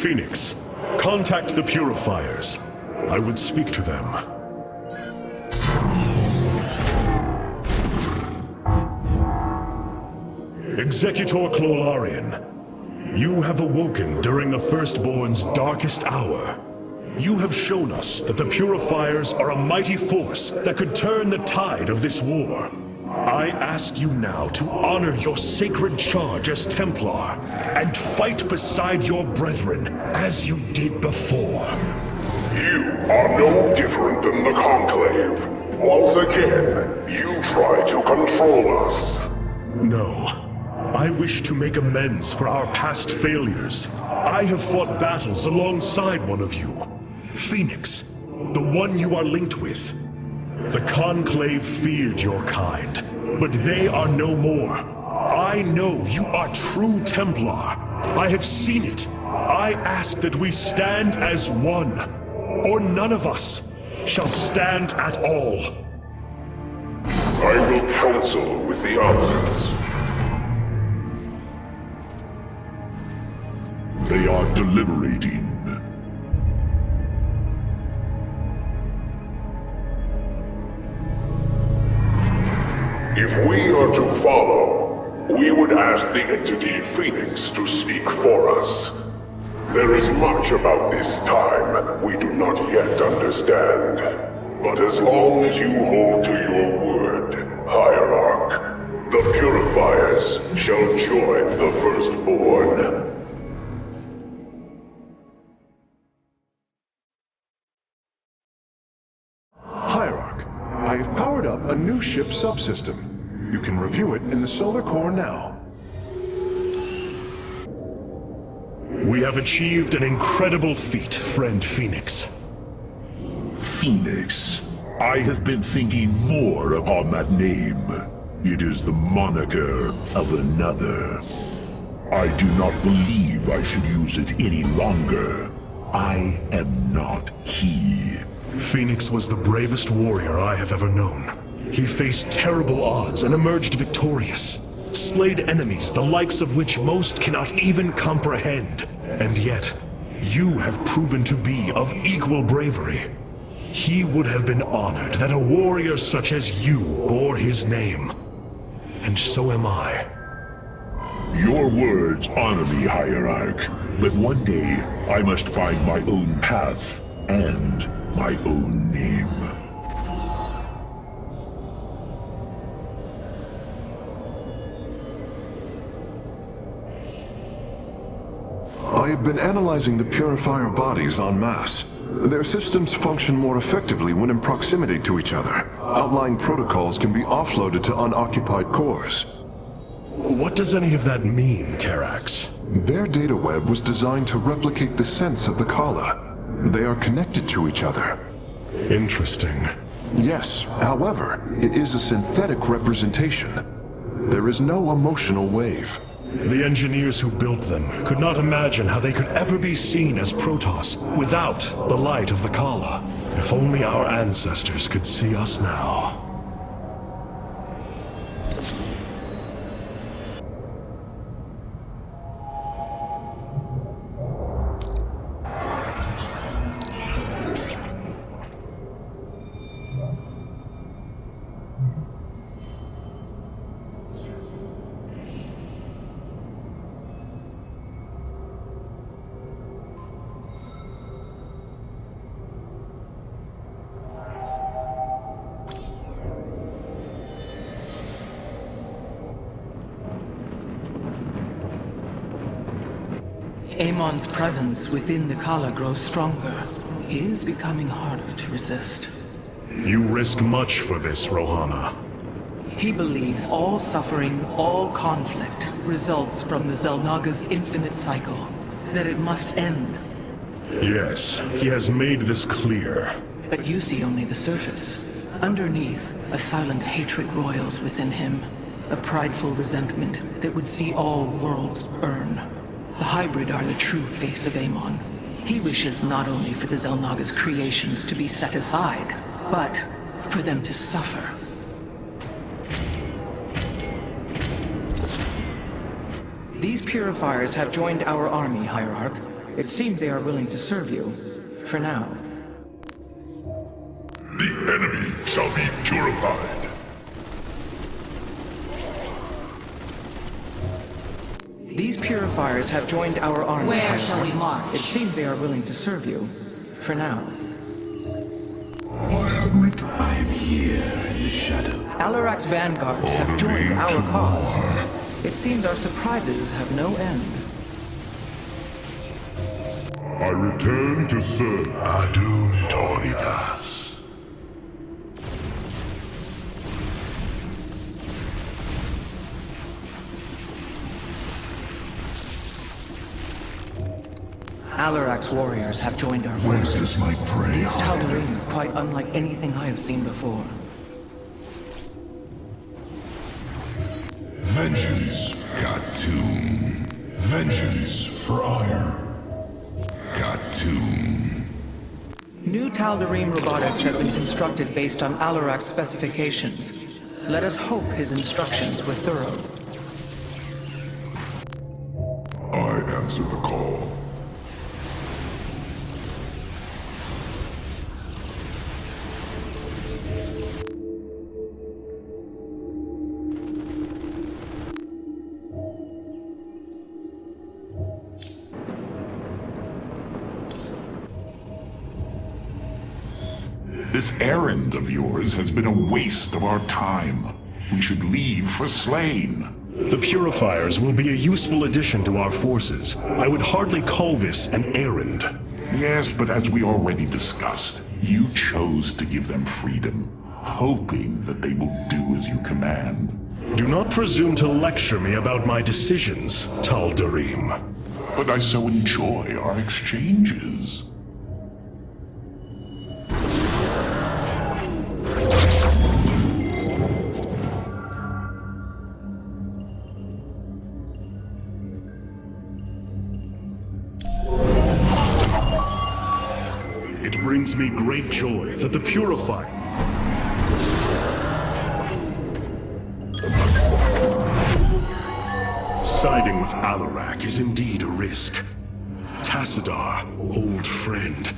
Phoenix, contact the Purifiers. I would speak to them. Executor Clolarian, you have awoken during the Firstborn's darkest hour. You have shown us that the Purifiers are a mighty force that could turn the tide of this war. I ask you now to honor your sacred charge as Templar and fight beside your brethren as you did before. You are no different than the Conclave. Once again, you try to control us. No. I wish to make amends for our past failures. I have fought battles alongside one of you. Phoenix, the one you are linked with. The Conclave feared your kind, but they are no more. I know you are true Templar. I have seen it. I ask that we stand as one, or none of us shall stand at all. I will counsel with the others. They are deliberating. If we are to follow, we would ask the entity Phoenix to speak for us. There is much about this time we do not yet understand. But as long as you hold to your word, Hierarch, the Purifiers shall join the Firstborn. Hierarch, I have powered up a new ship subsystem. You can review it in the solar core now. We have achieved an incredible feat, friend Phoenix. Phoenix. I have been thinking more upon that name. It is the moniker of another. I do not believe I should use it any longer. I am not he. Phoenix was the bravest warrior I have ever known. He faced terrible odds and emerged victorious. Slayed enemies the likes of which most cannot even comprehend. And yet, you have proven to be of equal bravery. He would have been honored that a warrior such as you bore his name. And so am I. Your words honor me, Hierarch. But one day, I must find my own path and my own name. I have been analyzing the Purifier bodies en masse. Their systems function more effectively when in proximity to each other. Outlying protocols can be offloaded to unoccupied cores. What does any of that mean, Karax? Their data web was designed to replicate the sense of the Kala. They are connected to each other. Interesting. Yes, however, it is a synthetic representation. There is no emotional wave. The engineers who built them could not imagine how they could ever be seen as Protoss without the light of the Kala. If only our ancestors could see us now. Amon's presence within the Kala grows stronger. He is becoming harder to resist. You risk much for this, Rohana. He believes all suffering, all conflict, results from the Xel'Naga's infinite cycle. That it must end. Yes, he has made this clear. But you see only the surface. Underneath, a silent hatred roils within him. A prideful resentment that would see all worlds burn. The hybrid are the true face of Amon. He wishes not only for the Xel'Naga's creations to be set aside, but for them to suffer. These purifiers have joined our army, Hierarch. It seems they are willing to serve you. For now. The enemy shall be purified. These purifiers have joined our army. Where shall we march? It seems they are willing to serve you. For now. I am here in the shadow. Alarak's vanguards have joined our cause. It seems our surprises have no end. I return to serve Adun Toridas. Alarak's warriors have joined our Where forces. does my prey These hide? Tal'Darim are quite unlike anything I have seen before. Vengeance, Gatum. Vengeance for ire. Gatum. New Tal'Darim robotics have been constructed based on Alarak's specifications. Let us hope his instructions were thorough. I answer the call. This errand of yours has been a waste of our time. We should leave for Slain. The Purifiers will be a useful addition to our forces. I would hardly call this an errand. Yes, but as we already discussed, you chose to give them freedom, hoping that they will do as you command. Do not presume to lecture me about my decisions, Tal'Darim. But I so enjoy our exchanges. It brings me great joy that the Purifier... Siding with Alarak is indeed a risk. Tassadar, old friend,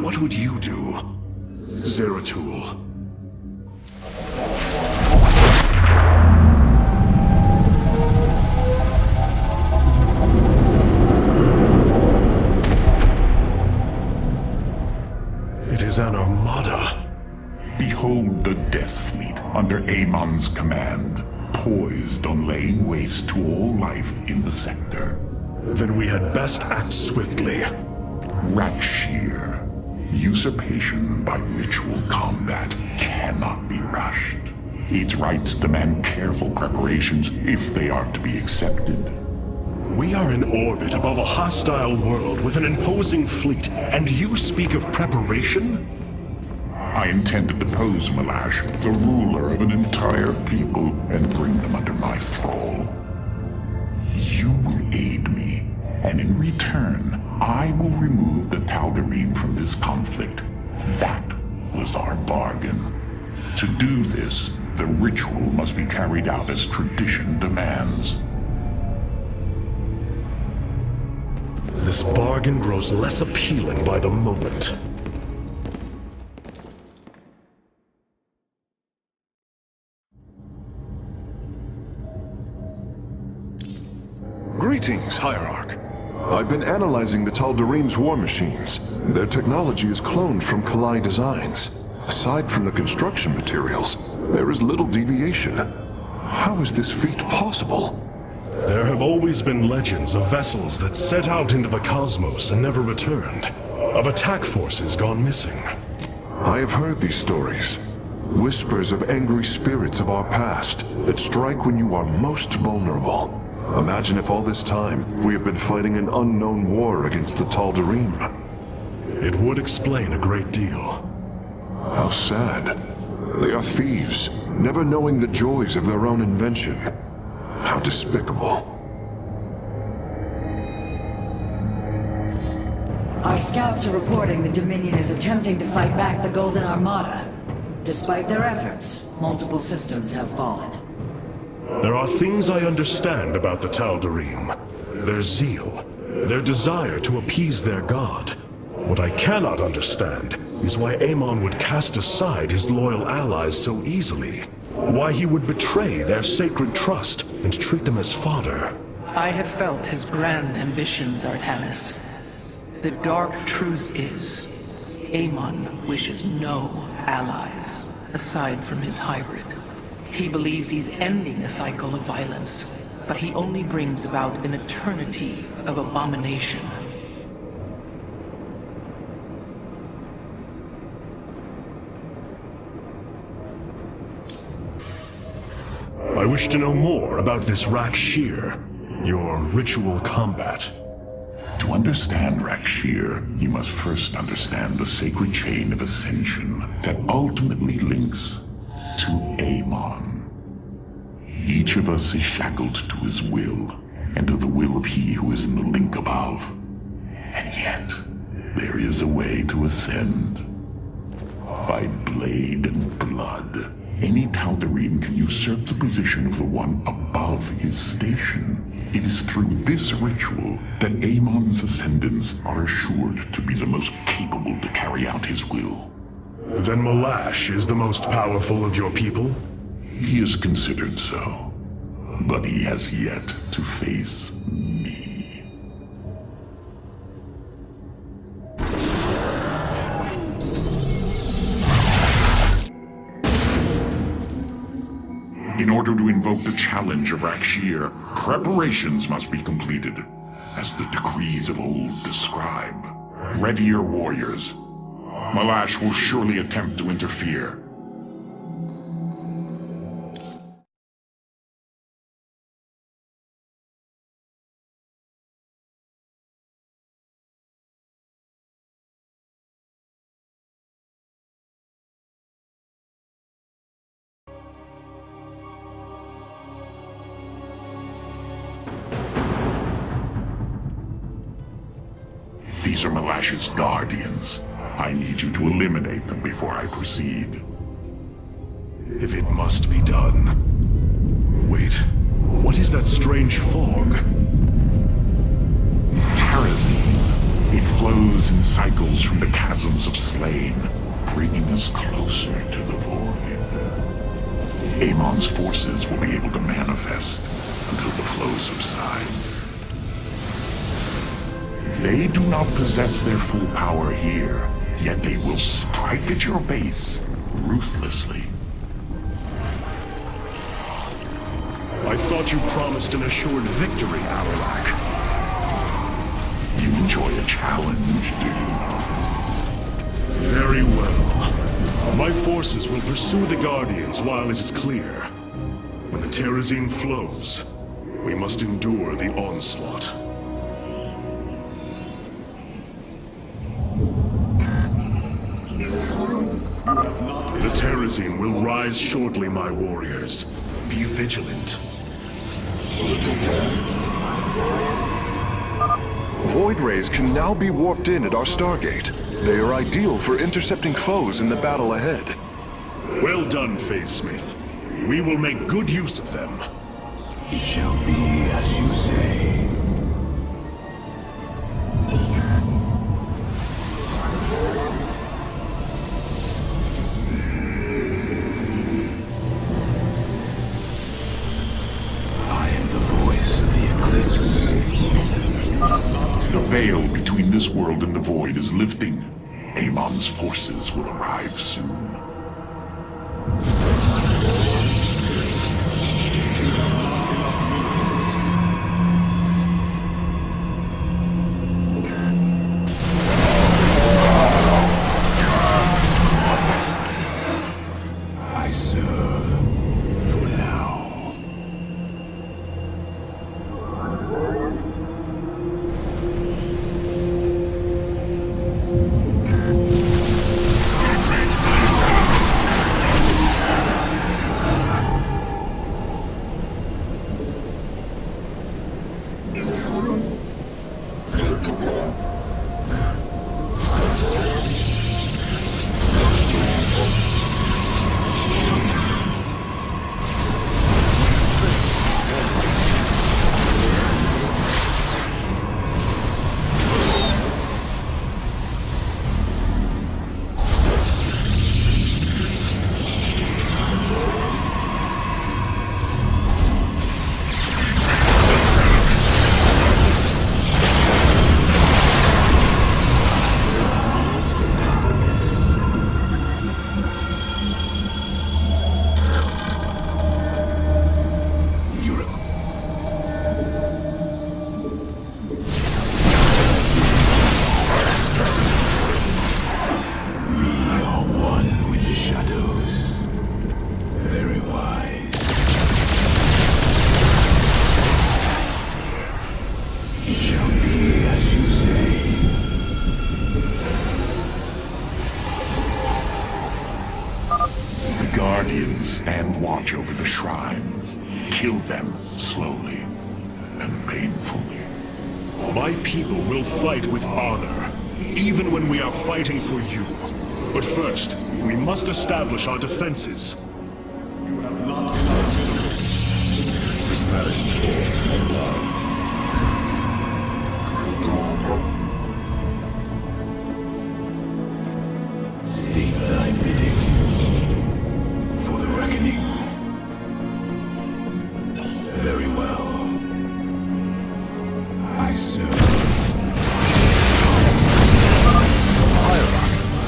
what would you do? Zeratul. It is an armada. Behold the Death Fleet under Amon's command, poised on laying waste to all life in the sector. Then we had best act swiftly. Rakshir. Usurpation by ritual combat cannot be rushed. Its rites demand careful preparations if they are to be accepted. We are in orbit above a hostile world with an imposing fleet, and you speak of preparation? I intend to depose Malash, the ruler of an entire people, and bring them under my thrall. You will aid me, and in return, I will remove the Tal'Darim from this conflict. That was our bargain. To do this, the ritual must be carried out as tradition demands. This bargain grows less appealing by the moment. Greetings, Hierarch. I've been analyzing the Tal'Darim's war machines. Their technology is cloned from Kalai designs. Aside from the construction materials, there is little deviation. How is this feat possible? There have always been legends of vessels that set out into the cosmos and never returned. Of attack forces gone missing. I have heard these stories. Whispers of angry spirits of our past that strike when you are most vulnerable. Imagine if all this time we have been fighting an unknown war against the Tal'Darim. It would explain a great deal. How sad. They are thieves, never knowing the joys of their own invention. How despicable. Our scouts are reporting the Dominion is attempting to fight back the Golden Armada. Despite their efforts, multiple systems have fallen. There are things I understand about the Tal'Darim. Their zeal, Their desire to appease their god. What I cannot understand is why Amon would cast aside his loyal allies so easily. Why he would betray their sacred trust and treat them as fodder. I have felt his grand ambitions, Artanis. The dark truth is, Amon wishes no allies, aside from his hybrid. He believes he's ending a cycle of violence, but he only brings about an eternity of abomination. I wish to know more about this Rakshir, your ritual combat. To understand Rakshir, you must first understand the sacred chain of ascension that ultimately links to Amon. Each of us is shackled to his will, and to the will of he who is in the link above. And yet, there is a way to ascend. By blade and blood, any Tal'Darim can usurp the position of the one above his station. It is through this ritual that Amon's ascendants are assured to be the most capable to carry out his will. Then Malash is the most powerful of your people? He is considered so, but he has yet to face me. In order to invoke the challenge of Rakshir, preparations must be completed, as the decrees of old describe. Ready your warriors. Malash will surely attempt to interfere. These are Malash's guardians. I need you to eliminate them before I proceed. If it must be done. Wait, what is that strange fog? Terrazine. It flows in cycles from the chasms of slain, bringing us closer to the void. Amon's forces will be able to manifest until the flow subsides. They do not possess their full power here, yet they will strike at your base ruthlessly. I thought you promised an assured victory, Aralak. You enjoy a challenge, do you not? Very well. My forces will pursue the Guardians while it is clear. When the Terrazine flows, we must endure the onslaught. The Terrazine will rise shortly, my warriors. Be vigilant. Void rays can now be warped in at our Stargate. They are ideal for intercepting foes in the battle ahead. Well done, Phase-Smith. We will make good use of them. It shall be as you say. I am the voice of the eclipse. The veil between this world and the void is lifting. Amon's forces will arrive soon. I serve for now. It shall be as you say. The Guardians stand watch over the shrines. Kill them slowly and painfully. My people will fight with honor, even when we are fighting for you. But first, we must establish our defenses. You have not State thy bidding for the reckoning. Very well. I serve.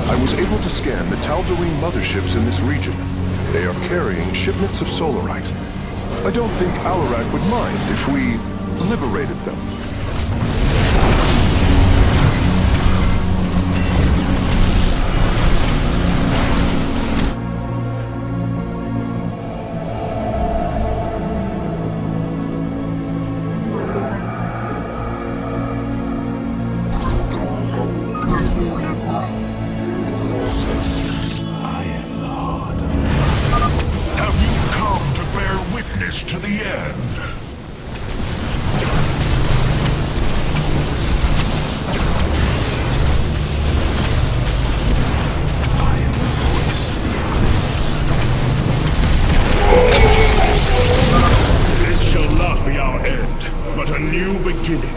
I was able to scan the Tal'Darim motherships in this region. They are carrying shipments of solarite. I don't think Alarak would mind if we liberated them. I am the heart of Have you come to bear witness to the end? This shall not be our end, but a new beginning.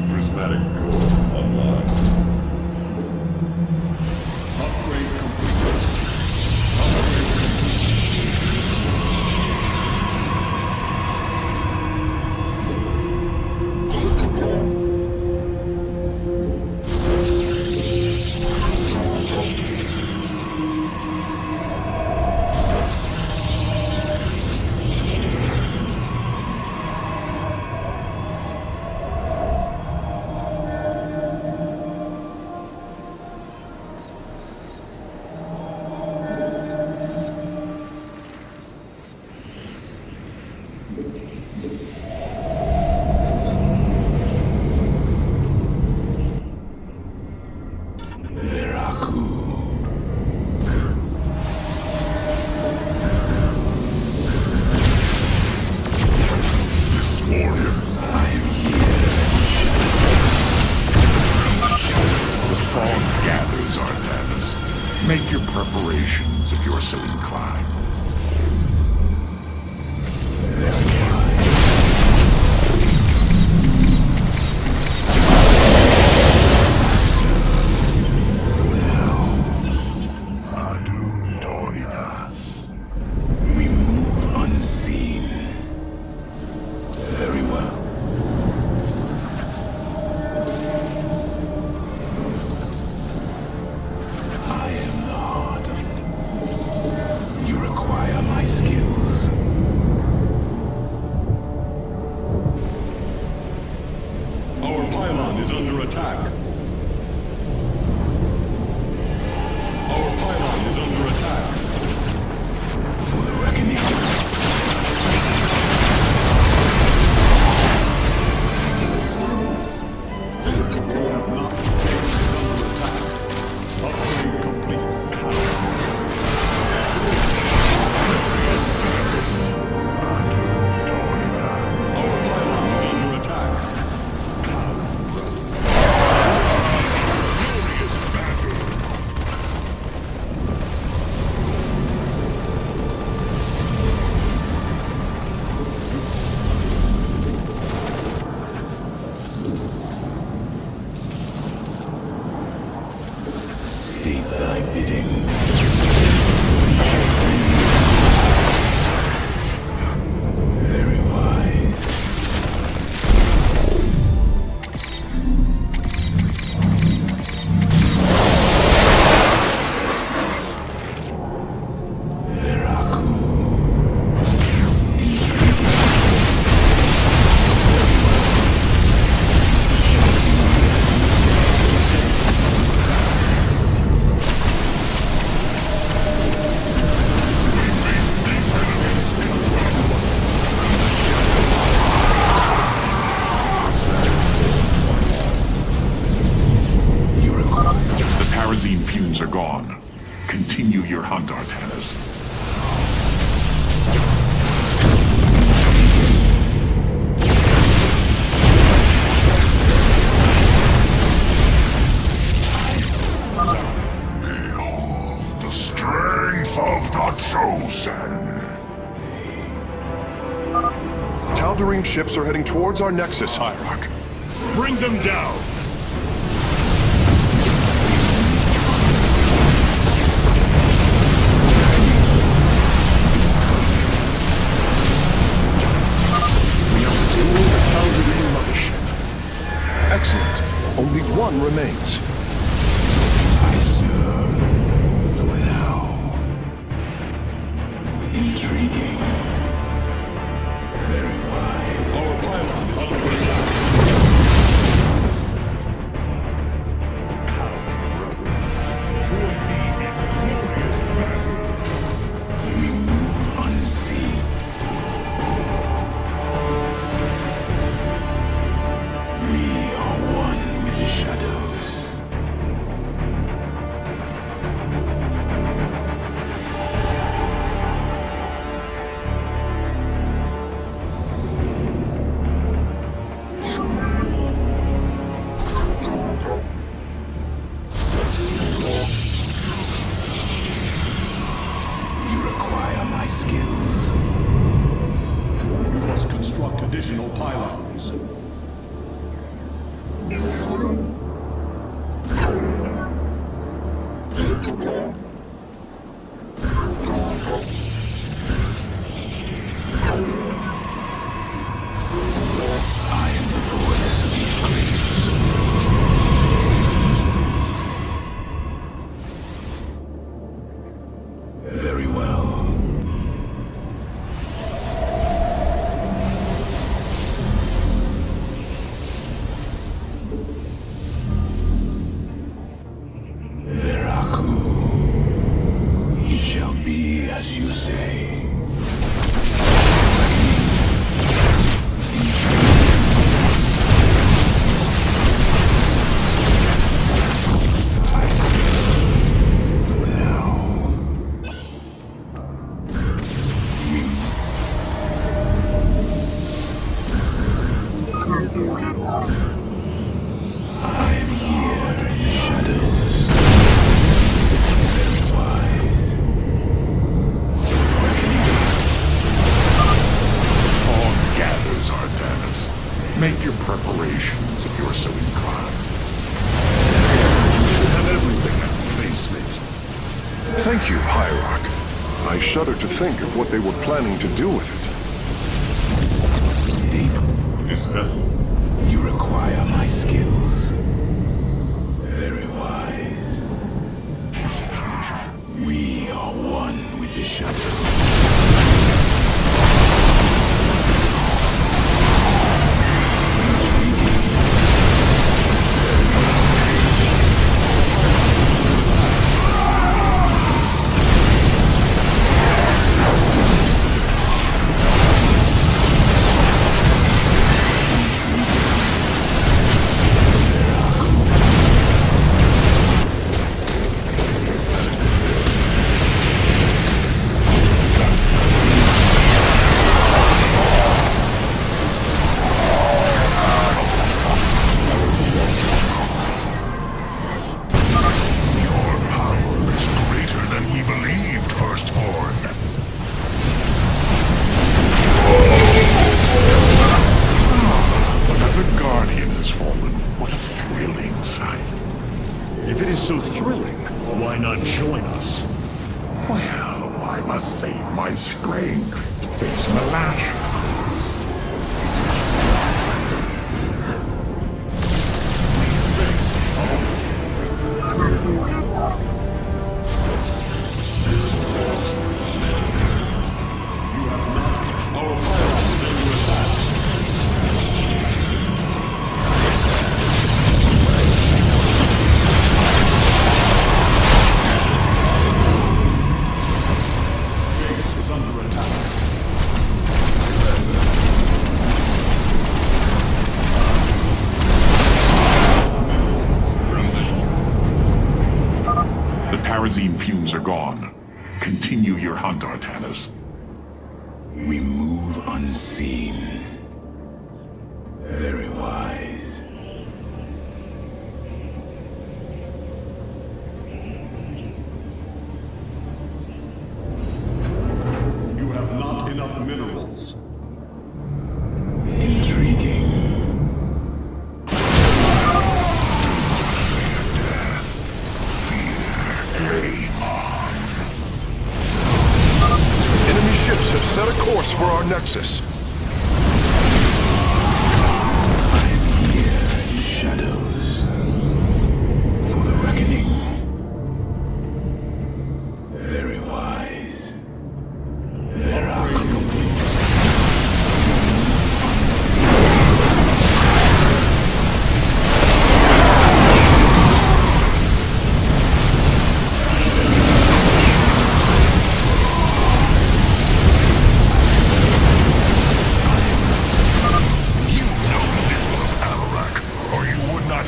Prismatic core online. Upgrade complete. Make your preparations if you are so inclined. Adun Toridas. We move unseen. Very well. I am the heart of... You require my skills. Our pylon is under attack. Our pylon is under attack. For the reckoning. You have not base is under attack. Upgrade complete. Our pylon is under attack. State thy bidding. Very wise. Continue your hunt, Artanis. Behold the strength of the Chosen! Tal'Darim ships are heading towards our nexus, Hierarch. Bring them down! We have destroyed the Tal'Darim mothership. Excellent. Only one remains. I serve for now. Intriguing. Very wise. Our pylon is under attack. We move unseen. We are one with the shadows. You require my skills. We must construct additional pylons. I am the voice of Eclipse. Very well. Veraku. It shall be as you say. I serve for now. I am here in the shadows. Very wise. Fog gathers, Artanis. Make your preparations if you're so inclined. You should have everything at the facemate. Thank you, Hierarch. I shudder to think of what they were planning to do with it. Deep. This vessel. You require my skills. Very wise. We are one with the shadows. Your power is greater than we believed, Firstborn. Another Guardian has fallen. What a thrilling sight. If it is so thrilling, why not join us? Well, I must save my strength to face Malash. Our pylon is under attack. Base is under attack. dreams are gone. Continue your hunt, Artanis. We move unseen. Very wise. You have not enough minerals. Intriguing. Enemy ships have set a course for our nexus. I am here in the shadows for the reckoning. Very wise. There are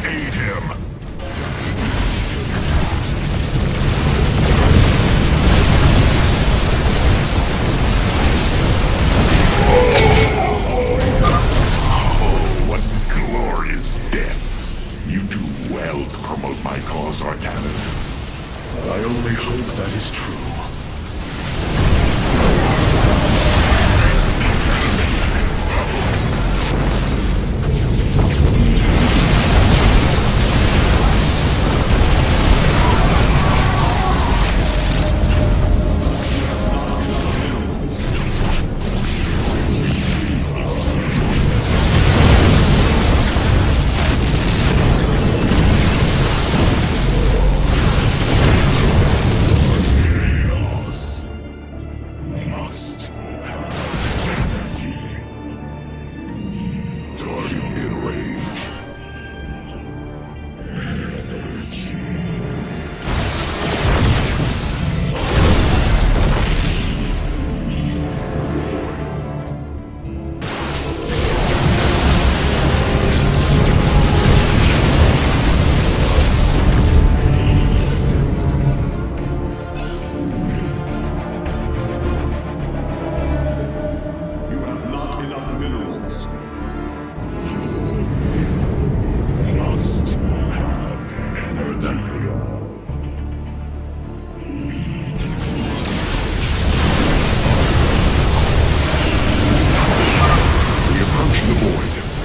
Aid him! Oh, what glorious deaths! You do well to promote my cause, Artanis. I only hope that is true.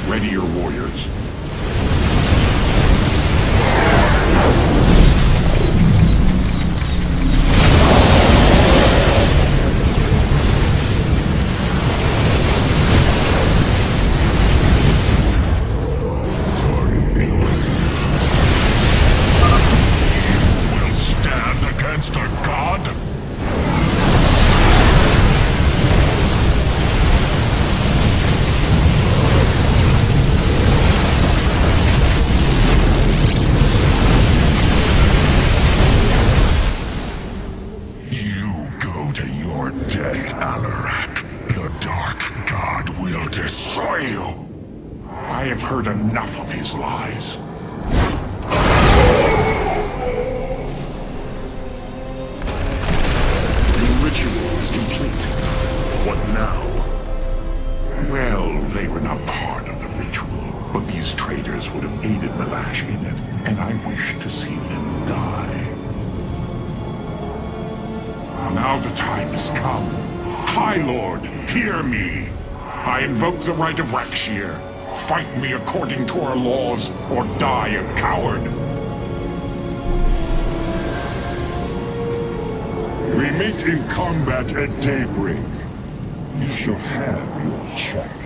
Ready your warriors. Will stand against a god? The Dark God will destroy you. I have heard enough of his lies. The ritual is complete. What now? Well, they were not part of the ritual, but these traitors would have aided Melash in it, and I wish to see them die. Now the time has come. High Lord, hear me! I invoke the right of Rakshir. Fight me according to our laws, or die a coward. We meet in combat at daybreak. You shall have your chance.